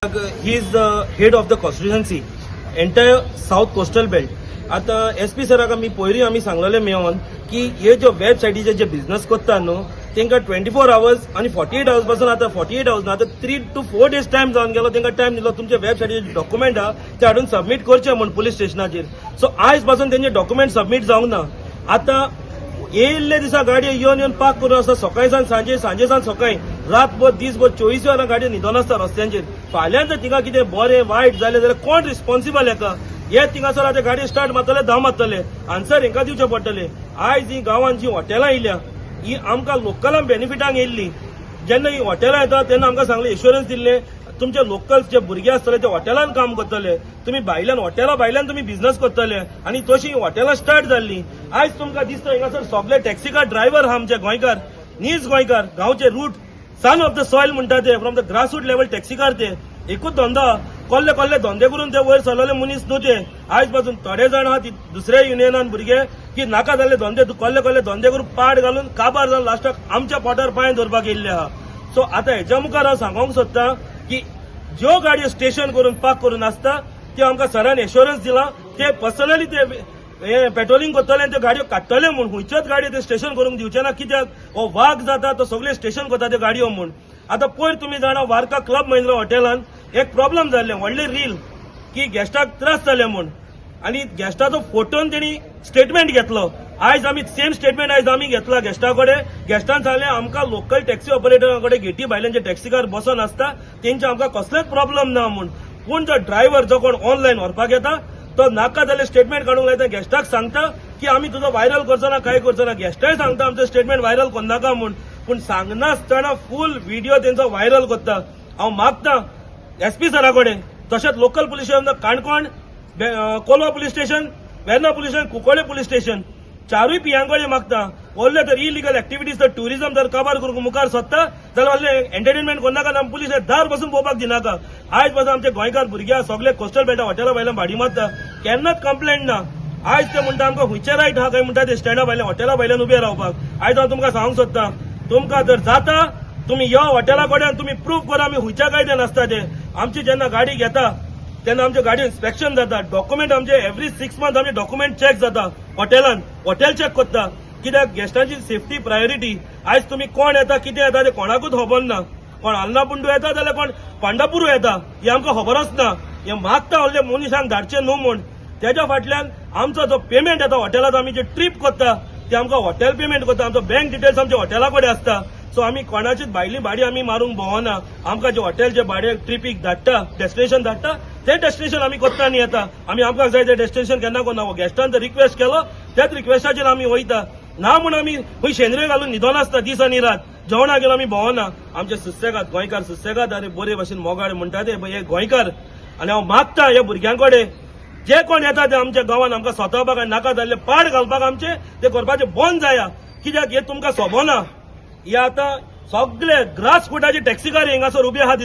He is the head of the constituency, entire south coastal belt. आता SP सराक आमी पयरी आमी सांगलेले मेळोन की हे जो वेबसायटीचे जे बिझनेस करता न्हू तांकां 24 आवर्स आणि 48 आवर्स पासून आता 48 आवर्स ना आता 3 to 4 days टाइम जावन गेलो तांकां टाइम दिलो तुमचे वेबसायटीचे डॉक्युमेंट हा ते हाडून सबमिट करचे म्हणून पुलीस स्टेशनाचेर. सो आयज पासून तेंचे डॉक्युमेंट सबमिट जावंक ना. आता येयल्ले दिसा गाडयो येवन पार्क करून आसता सकाळी सावन सांजे सावन सकाळी रातभर दिसभर 24 वरां गाडयो न्हिदोन आसता रस्त्यांचेर. फाल्यां जर तिका कितें बरें वायट जालें जाल्यार कोण रिस्पॉन्सिबल हेका हे थिंगासर आतां गाडी स्टार्ट मारतले धांव मारतले आन्सर हेंका दिवचे पडटले. आयज ही गांवांत जी हॉटेलां येयल्या ही आमकां लोकलांक बेनिफिटांक येयल्ली. जेन्ना ही हॉटेलां येता तेन्ना आमकां सांगले एश्युरन्स दिल्ले तुमचे लोकल जे भुरगे आसतले ते हॉटेलांत काम करतले तुम्ही भायल्यान हॉटेला भायल्यान तुम्ही बिझनेस करतले आणि तशी हॉटेलां स्टार्ट जाल्ली. आयज तुमकां दिसता हिंगासर सगळे टॅक्सी कार ड्रायव्हर हा आमचे गोंयकार नीज गोंयकार गांवचे root son of the soil म्हणटा ते from the grassroot level taxi कार ते एकूच धंदो कोल्ले कोल्ले धंदे करून ते वयर सरलेले मनीस न्हू ते. आयज पासून थोडे जाण आहा दुसऱ्या युनियनान भुरगे की नाका जाल्ले धंदे कोल्ले कोल्ले धंदे करून पाड घालून काबार जावन लास्टाक आमच्या पोटार पांय दवरपाक येयल्ले आहा. सो आता हेच्या मुखार हांव सांगूंक सोदता की ज्यो गाडयो स्टेशन करून पार्क करून आसता ते आमकां सरान एश्युरन्स दिला ते पर्सनली ते पेट्रोलिंग करतले आनी त्यो गाडयो काडटले म्हूण खंयच्योच गाडयो ते स्टेशन करूंक दिवचे ना. कित्याक हो वाग जाता तो सगळे स्टेशन करता त्यो गाडयो म्हूण. आता पयर तुमी जाणा वार्का क्लब महिंद्रा हॉटेलान एक प्रॉब्लेम जाल्ले व्हडले रील की गेस्टाक त्रास जाले म्हूण आनी गेस्टाचो फोटोन तेणी स्टेटमेंट घेतलो. आयज आमी सेम स्टेटमेंट आयज आमी घेतला गेस्टा कडेन. गेस्टान सांगलें आमकां लोकल टॅक्सी ऑपरेटरा कडेन गेटी भायल्यान टॅक्सी कार बसून आसता तेंचे आमकां कसलेच प्रॉब्लेम ना म्हूण. पूण जो ड्रायव्हर जो कोण ऑनलायन व्हरपाक येता तो नाका जाल्यार स्टेटमेंट काडूंक लायता गेस्टाक सांगता की आमी तुजो व्हायरल करचो ना काय करचो ना. गेस्टाय सांगता आमचो स्टेटमेंट व्हायरल करनाका म्हूण. पूण सांगनासतना फूल व्हिडिओ तेंचो व्हायरल करता. हांव मागता एसपी सरा कडेन तशेंच local police station Canacona Colva police station Verna police station Cuncolim police station चारूय पियांकडे मागता व्हडले तर इलिगल एक्टिविटीज जर टुरिझम जर काबार करूंक मुखार सोदता जाल्यार व्हडले एंटरटेनमेंट करनाका आनी पुलीस दार बसून पळोवपाक दिनाका. आयज पासून आमचे गोंयकार भुरगे सगळे कोस्टल बेल्टा हॉटेला भायल्यान भाडी मारता केन्नाच कंप्लेंट ना. आयज ते म्हणटा आमकां खंयचे रायट आहा काय म्हणटा ते स्टँडा भायल्यान हॉटेला भायल्यान उबे रावपाक. आयज हांव तुमकां सांगूंक सोदता तुमकां जर जाता तुम्ही यो हॉटेला कडेन तुम्ही प्रूफ करा आमी खंयच्या कायद्यान आसता ते. आमची जेन्ना गाडी घेता तेन्ना आमच्या गाडयो इन्स्पेक्शन जाता डॉक्युमेंट आमचे एव्हरी 6 months आमचे डॉक्युमेंट चेक जाता हॉटेलान हॉटेल चेक करता कित्याक गेस्टांची सेफ्टी प्रायोरिटी. आयज तुम्ही कोण येता कितें येता ते कोणाकूच खबर ना. कोण आलना पुंडू येता जाल्यार कोण पांडापुरू येता हे आमकां खबरच ना. हे मागता व्हडले मनशांक धाडचे न्हू म्हूण. तेज्या फाटल्यान आमचो जो पेमेंट येता हॉटेलात आमी जे ट्रीप करता ते आमकां हॉटेल पेमेंट करता आमचो बँक डिटेल्स आमच्या हॉटेला कडेन आसता. सो आमी कोणाचीच भायली भाडी आमी मारूंक भोवना. आमकां जे हॉटेल जे भाडे ट्रिपीक धाडटा डेस्टिनेशन धाडटा ते डेस्टिनेशन आमी करता आनी येता. आमी आमकां जाय ते डेस्टिनेशन केन्ना करना. गेस्टान जर रिक्वेस्ट केलो त्याच रिक्वेस्टाचेर आमी वयता ना म्हूण आमी खंय शेंद्रे घालून न्हिदोन आसता दीस आनी रात जेवणा गेलो आमी भोवना. आमचे सुसेगाद गोंयकार सुसेगाद आनी बरे भशेन मोगाळ म्हणटा ते हे गोंयकार. आनी हांव मागता ह्या भुरग्यांकडे जे कोण येता ते आमच्या गांवांत आमकां स्वतावपाक आनी नाका जाल्ले पाड घालपाक आमचे ते करपाचे बंद जाया. कित्याक हे तुमकां सोबना. हे आतां सगळे ग्रास फुटाची टॅक्सी कार हिंगासर उबे आहा